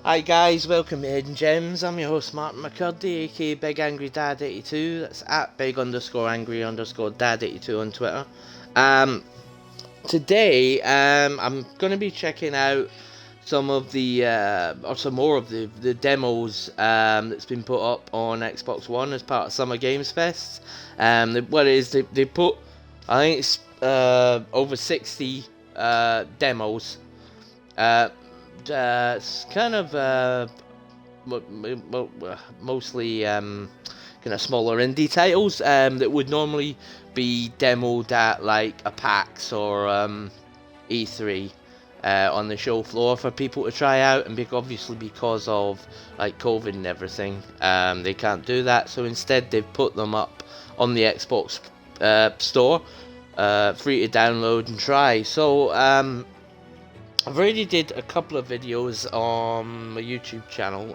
Hi guys, welcome to Hidden Gems. I'm your host Martin McCurdy, aka Big Angry Dad 82. That's at big_angry_dad82 on Twitter. Today, I'm gonna be checking out some of the or some more of the demos that's been put up on Xbox One as part of Summer Games Fest. What it is, they put, I think it's over 60 demos. It's kind of mostly kind of smaller indie titles that would normally be demoed at like a PAX or E3 on the show floor for people to try out, and obviously because of like COVID and everything, they can't do that. So instead, they've put them up on the Xbox store, free to download and try. So I've already did a couple of videos on my YouTube channel,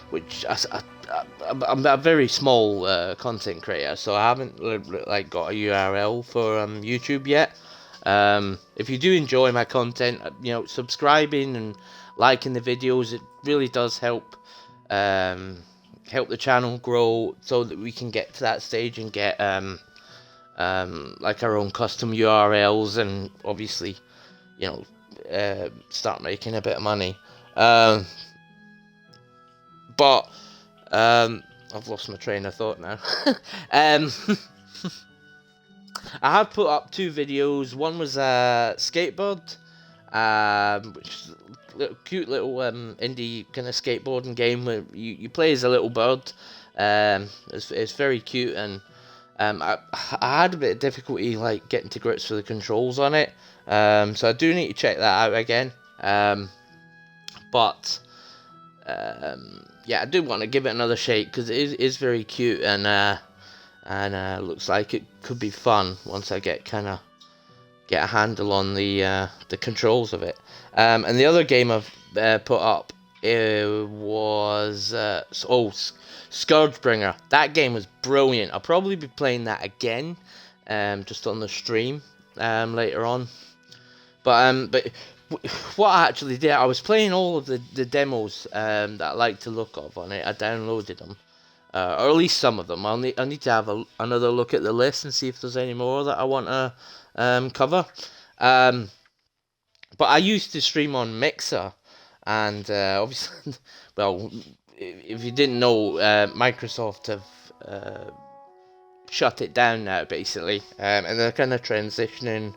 which I'm a very small content creator, so I haven't like got a URL for YouTube yet. If you do enjoy my content, subscribing and liking the videos, it really does help the channel grow, so that we can get to that stage and get like our own custom URLs, and obviously, start making a bit of money. But I've lost my train of thought now. I have put up two videos. One was a skateboard, which is a cute little indie kind of skateboarding game where you play as a little bird. It's very cute, and I had a bit of difficulty like getting to grips with the controls on it. So I do need to check that out again. But yeah, I do want to give it another shake because it is very cute, and looks like it could be fun once I get a handle on the controls of it. And the other game I've put up was Scourgebringer. That game was brilliant. I'll probably be playing that again, just on the stream later on. But what I actually did, I was playing all of the demos that I like to look of on it. I downloaded them, or at least some of them. I need to have another look at the list and see if there's any more that I want to cover. But I used to stream on Mixer, and obviously, well, if you didn't know, Microsoft have shut it down now, basically, and they're kind of transitioning.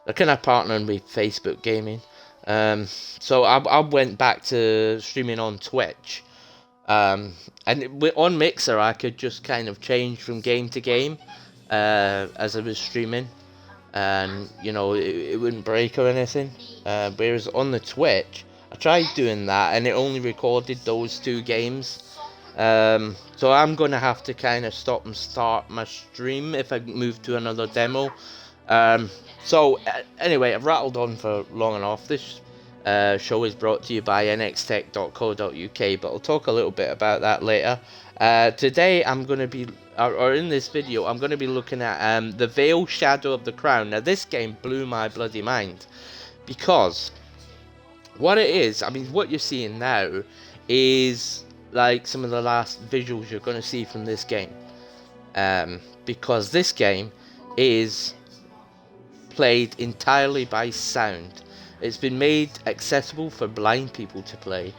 They're kind of partnering with Facebook Gaming. So I went back to streaming on Twitch. And on Mixer, I could just kind of change from game to game as I was streaming. And, it wouldn't break or anything. Whereas on the Twitch, I tried doing that, and it only recorded those two games. So I'm going to have to kind of stop and start my stream if I move to another demo. So anyway, I've rattled on for long enough. This show is brought to you by nxtech.co.uk, but I'll talk a little bit about that later. Today I'm going to be, or in this video, I'm going to be looking at the Vale Shadow of the Crown. Now this game blew my bloody mind, because what it is, what you're seeing now is like some of the last visuals you're going to see from this game. Because this game is played entirely by sound. It's been made accessible for blind people to play,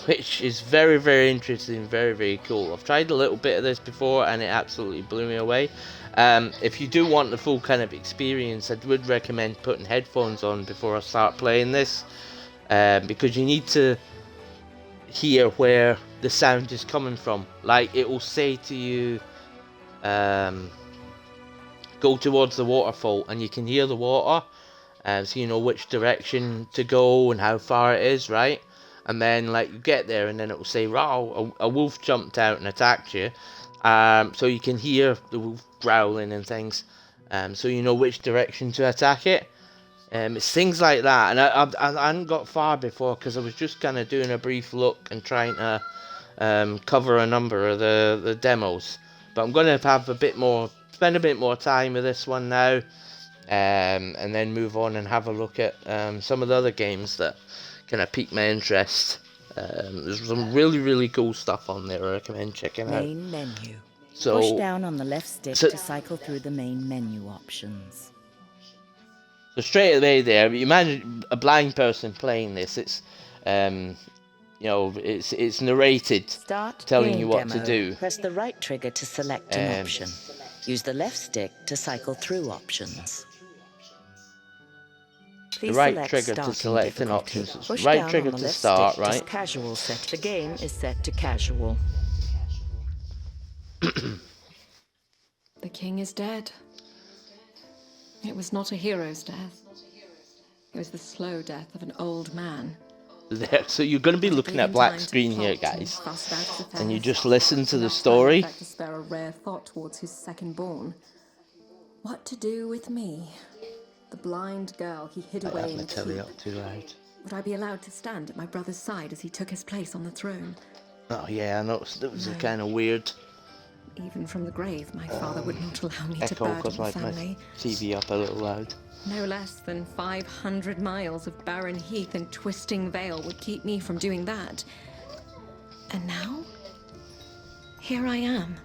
which is very, very interesting, very, very cool. I've tried a little bit of this before, and it absolutely blew me away. If you do want the full kind of experience, I would recommend putting headphones on before I start playing this, because you need to hear where the sound is coming from. Like, it will say to you, go towards the waterfall, and you can hear the water, so you know which direction to go and how far it is, right? And then like you get there, and then it will say, "Wow, a wolf jumped out and attacked you," so you can hear the wolf growling and things, so you know which direction to attack it. It's things like that, and I hadn't got far before because I was just kind of doing a brief look and trying to cover a number of the demos. But I'm going to have spend a bit more time with this one now, and then move on and have a look at some of the other games that kind of piqued my interest. There's some really cool stuff on there I recommend checking out. Main menu. So, Push down on the left stick to cycle through the main menu options. So straight away there, imagine a blind person playing this. It's, you know, it's narrated, telling you what to do. Press the right trigger to select an option. Use the left stick to cycle through options. The right trigger to select an option. Right trigger to start, right? Casual set. The game is set to casual. The king is dead. It was not a hero's death. It was the slow death of an old man. There, so you're going to be looking at black screen here, guys, and you just listen to the story. To spare a rare thought towards his second-born. What to do with me? The blind girl he hid away in the keep. Would I be allowed to stand at my brother's side as he took his place on the throne? Oh yeah, I noticed it was a kind of weird. Even from the grave, my father would not allow me to burden the family. My TV up a little loud. No less than 500 miles of barren heath and twisting vale would keep me from doing that. And now, here I am,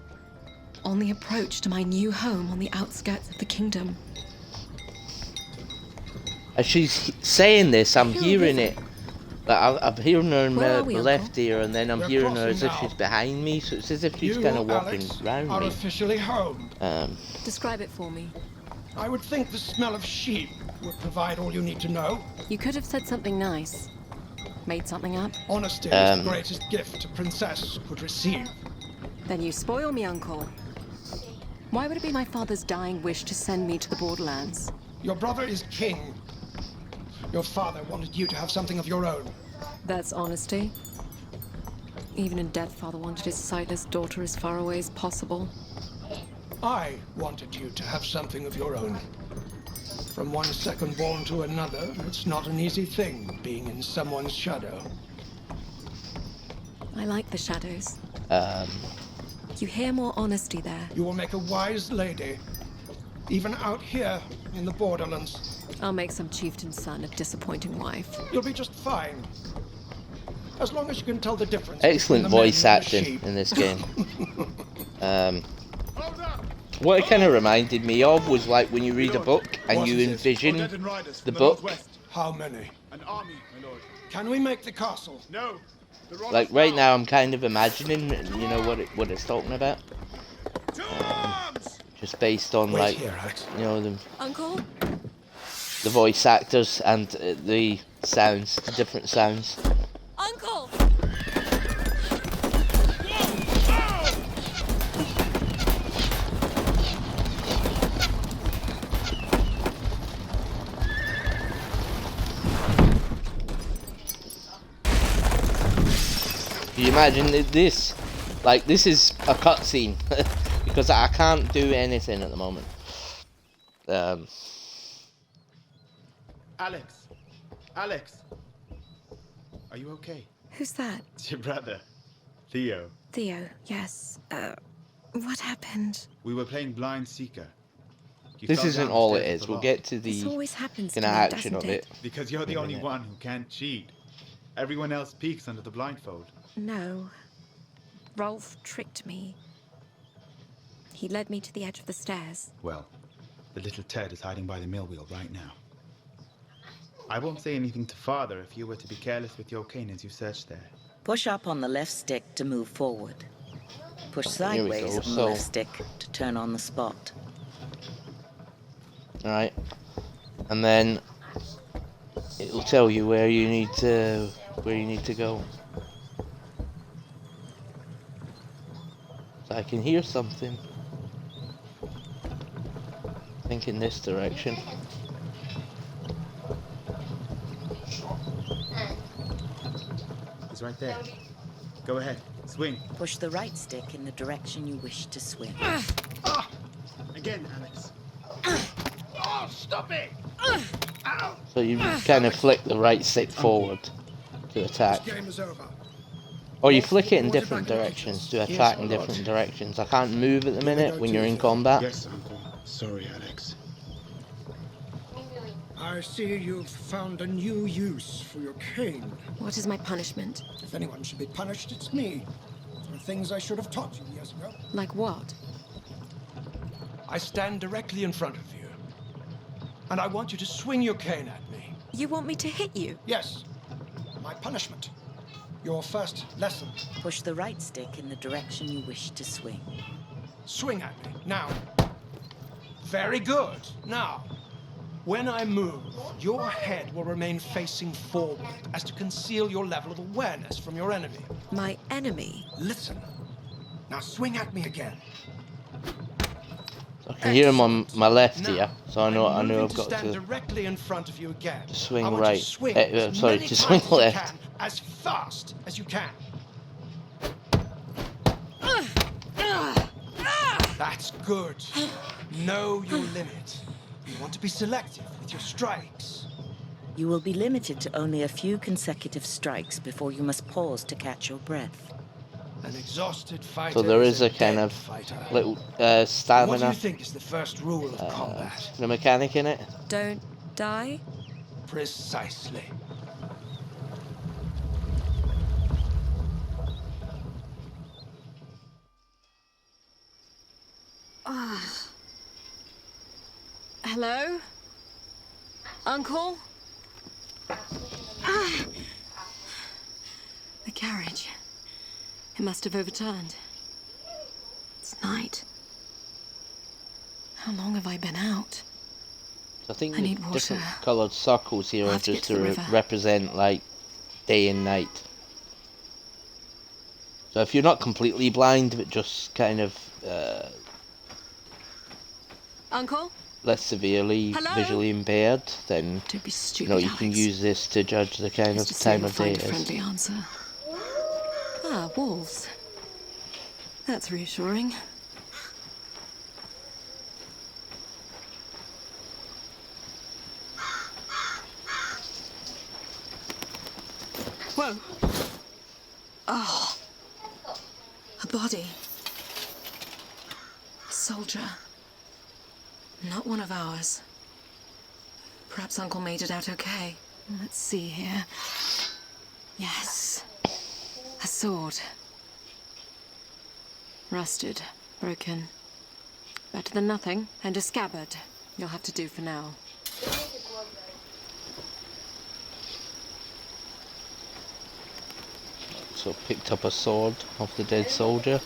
on the approach to my new home on the outskirts of the kingdom. As she's saying this, I'm hearing it. Like, I'm hearing her in my left ear, and then I'm hearing her as if she's behind me, so it's as if she's kind of walking around me. Officially home. Describe it for me. I would think the smell of sheep would provide all you need to know. You could have said something nice. Made something up. Honesty is the greatest gift a princess could receive. Then you spoil me, Uncle. Why would it be my father's dying wish to send me to the borderlands? Your brother is king. Your father wanted you to have something of your own. That's honesty. Even in death, father wanted his sightless daughter as far away as possible. I wanted you to have something of your own. From one second born to another, it's not an easy thing, being in someone's shadow. I like the shadows. You hear more honesty there. You will make a wise lady, even out here in the borderlands. I'll make some chieftain's son a disappointing wife. You'll be just fine. As long as you can tell the difference. Excellent voice acting in this game. What it kind of reminded me of was like when you read a book and you envision the book. How many? An army, my lord. Can we make the castle? No. Like right now, I'm kind of imagining, you know, what it's talking about. Just based on like, you know, the voice actors and the sounds, the different sounds. Uncle! Can you imagine this? Like, this is a cutscene because I can't do anything at the moment. Alex, are you okay? Who's that? It's your brother, Theo. Theo, yes. What happened? We were playing Blind Seeker. This isn't all it is. We'll get to the action of it. Because you're the only one who can't cheat. Everyone else peeks under the blindfold. No. Rolf tricked me. He led me to the edge of the stairs. Well, the little Ted is hiding by the mill wheel right now. I won't say anything to Father if you were to be careless with your cane as you search there. Push up on the left stick to move forward. Push sideways on the left stick to turn on the spot. Alright. And then it'll tell you where you need to go. So I can hear something. I think in this direction. It's right there. Go ahead, swing. Push the right stick in the direction you wish to swing. Again, Alex. Oh, stop it! So you kind of flick the right stick forward to attack. This game is over. Or you flick it in different directions to attack in different directions. I can't move at the minute when you're in combat. Yes, Uncle. Sorry, Alex. I I see you've found a new use for your cane. What is my punishment? If anyone should be punished, it's me. For things I should have taught you years ago. Like what? I stand directly in front of you. And I want you to swing your cane at me. You want me to hit you? Yes. My punishment. Your first lesson. Push the right stick in the direction you wish to swing. Swing at me. Now. Very good. Now. When I move, your head will remain facing forward as to conceal your level of awareness from your enemy. My enemy? Listen. Now swing at me again. I can hear him on my left Now, here, so I know I've got stand to directly in front of you again. swing I want right. You to swing Sorry, as to many swing times as you left. can, as fast as you can. That's good. Know your limit. You want to be selective with your strikes. You will be limited to only a few consecutive strikes before you must pause to catch your breath. An exhausted fighter. So there is a dead kind of fighter. little What do you stamina, think is the first rule of combat? the mechanic in it. Don't die? Precisely. Hello? Uncle? The carriage. It must have overturned. It's night. How long have I been out? So I think I the need water. different coloured circles here I'll are have to just get to the to river. represent like day and night. So if you're not completely blind, but just kind of Uncle? less severely Hello? visually impaired, then Don't be stupid, you can Alex. use this to judge the kind Just of to say time you'll of day find it a is. friendly answer. Ah, wolves. That's reassuring. Whoa. Oh. A body. A soldier. Not one of ours. Perhaps Uncle made it out okay. Let's see here. Yes. A sword. Rusted. Broken. Better than nothing. And a scabbard. You'll have to do for now. So picked up a sword off the dead soldier.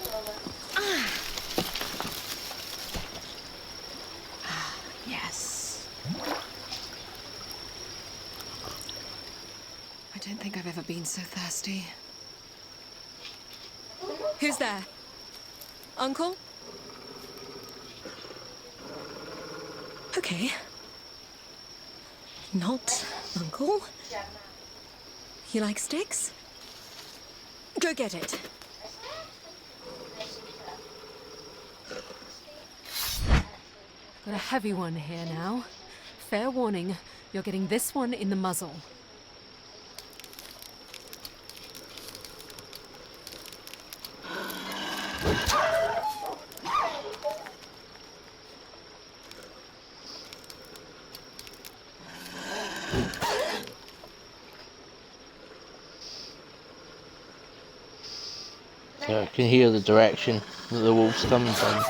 Yes. I don't think I've ever been so thirsty. Who's there? Uncle? Okay. Not Uncle. You like sticks? Go get it. Got a heavy one here now. Fair warning, you're getting this one in the muzzle. So I can hear the direction that the wolf's coming from.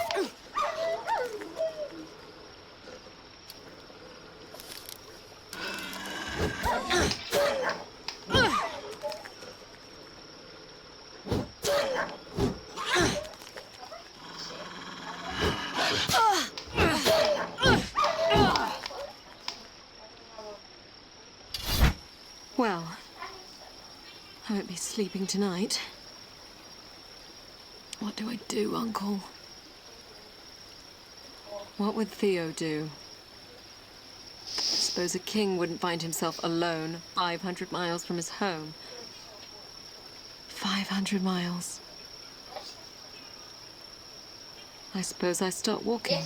Well, I won't be sleeping tonight. What do I do, Uncle? What would Theo do? I suppose a king wouldn't find himself alone 500 miles from his home. 500 miles. I suppose I start walking.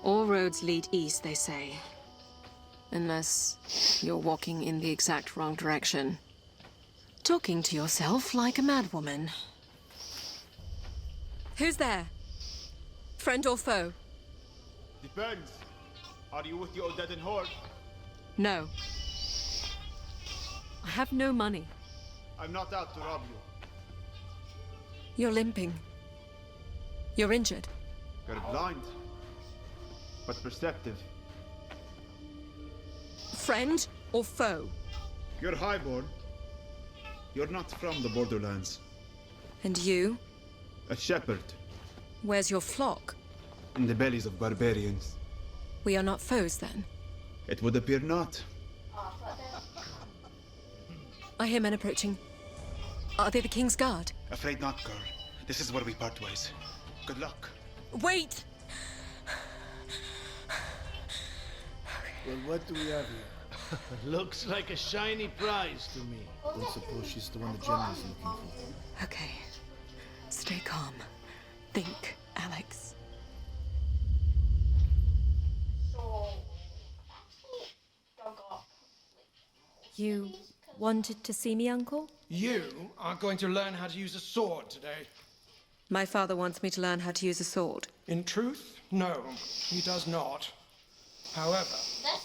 All roads lead east, they say. Unless you're walking in the exact wrong direction. Talking to yourself like a madwoman. Who's there? Friend or foe? Depends. Are you with the Odedan horde? No. I have no money. I'm not out to rob you. You're limping. You're injured. You're blind, but perceptive. Friend or foe? You're highborn. You're not from the borderlands. And you? A shepherd Where's your flock? in the bellies of barbarians. We are not foes then. It would appear not. I hear men approaching. Are they the King's Guard? Afraid not, girl. This is where we part ways. Good luck. Wait! Well, what do we have here? Looks like a shiny prize to me. Don't suppose she's the one the general's looking for. Okay. Stay calm. Think, Alex. You wanted to see me, Uncle? You are going to learn how to use a sword today. My father wants me to learn how to use a sword. In truth, no, he does not. However,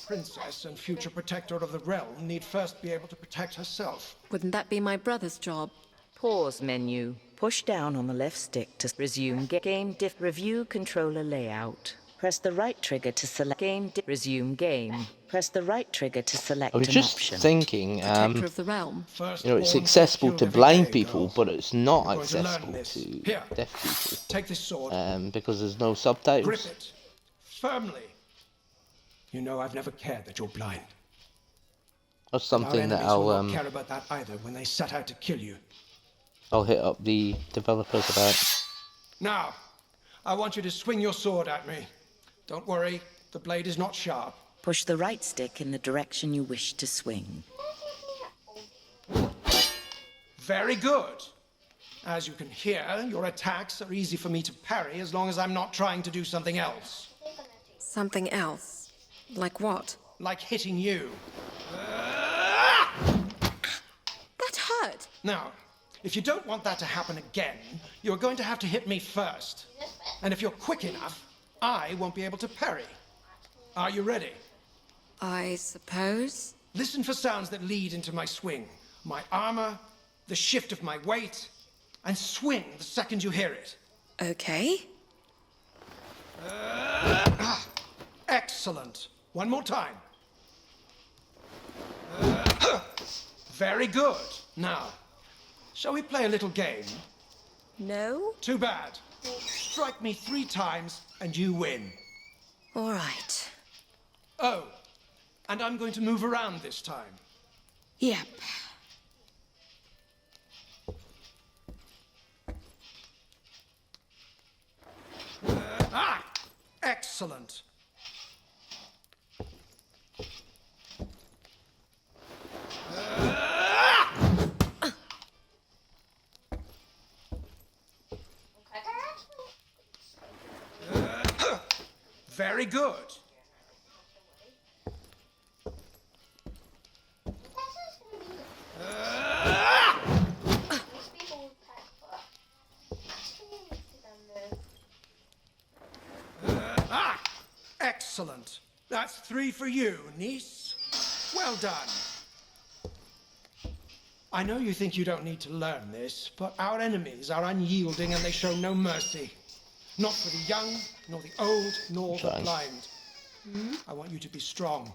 princess and future protector of the realm need first be able to protect herself. Wouldn't that be my brother's job? Pause menu. Push down on the left stick to resume game review controller layout. Press the right trigger to select resume game. Press the right trigger to select I was an just option. thinking, Protector of the realm. First it's born accessible killed to every blind day, people, girl. but it's not You're going to learn accessible this. to Here. deaf people. Take this sword. Because there's no Grip subtitles. it. Firmly. You know I've never cared that you're blind. That's Our something that enemies will I'll not care about that either when they set out to kill you. I'll hit up the developers about. Now, I want you to swing your sword at me. Don't worry, the blade is not sharp. Push the right stick in the direction you wish to swing. Very good. As you can hear, your attacks are easy for me to parry as long as I'm not trying to do something else. Something else. Like what? Like hitting you. That hurt! Now, if you don't want that to happen again, you're going to have to hit me first. And if you're quick enough, I won't be able to parry. Are you ready? I suppose. Listen for sounds that lead into my swing. My armor, the shift of my weight, and swing the second you hear it. Okay. Excellent. One more time. Very good. Now, shall we play a little game? No? Too bad. Strike me 3 times and you win. All right. Oh, and I'm going to move around this time. Yep. Excellent. Very good. Excellent. That's 3 for you, niece. Well done. I know you think you don't need to learn this, but our enemies are unyielding and they show no mercy. Not for the young, nor the old, nor the blind. I want you to be strong.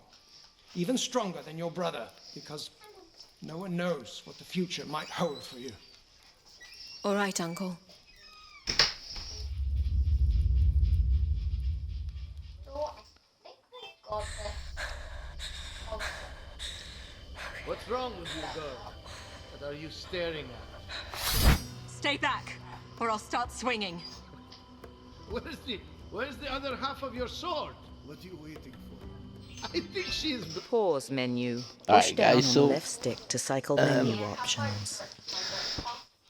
Even stronger than your brother, because no one knows what the future might hold for you. All right, Uncle. What's wrong with you, girl? What are you staring at? Stay back, or I'll start swinging. Where's the other half of your sword? What are you waiting for? I think she's... Pause menu. Alright, Push down guys, on so, the left stick to cycle menu options.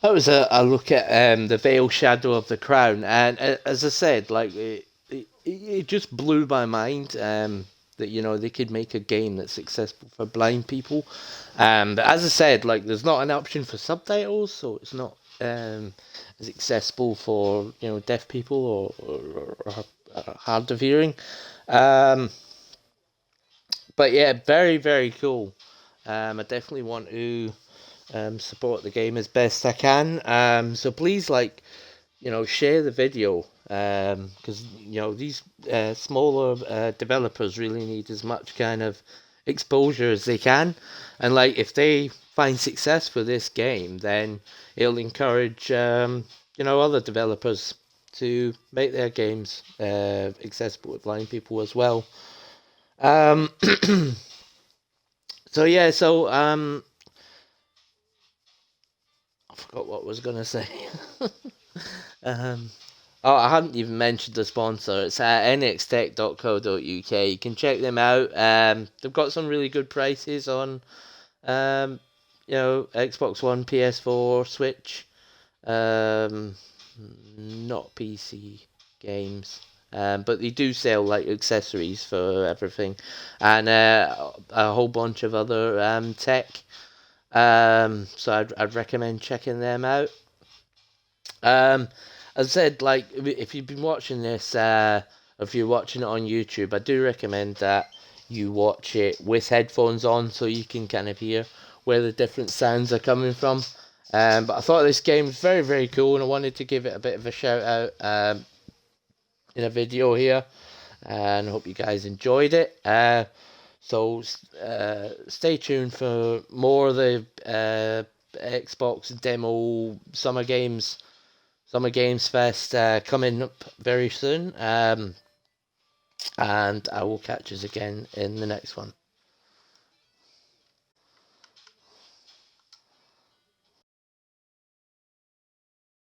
That was a look at the Veil Shadow of the Crown, and as I said, like it just blew my mind that they could make a game that's accessible for blind people. But as I said, like there's not an option for subtitles, so it's not is accessible for deaf people or hard of hearing. But yeah, very, very cool. I definitely want to support the game as best I can. So please, share the video, because these smaller developers really need as much kind of exposure as they can, and if they find success for this game, then it'll encourage other developers to make their games accessible to blind people as well. So yeah, I forgot what I was gonna say. Oh, I hadn't even mentioned the sponsor. It's nxtech.co.uk. You can check them out. They've got some really good prices on, Xbox One, PS4, Switch, not PC games. But they do sell accessories for everything, and a whole bunch of other tech. So I'd recommend checking them out. As I said, if you've been watching this, if you're watching it on YouTube, I do recommend that you watch it with headphones on so you can kind of hear where the different sounds are coming from. But I thought this game was very, very cool, and I wanted to give it a bit of a shout out in a video here, and I hope you guys enjoyed it. So stay tuned for more of the Xbox demo Summer Games Fest coming up very soon. And I will catch us again in the next one.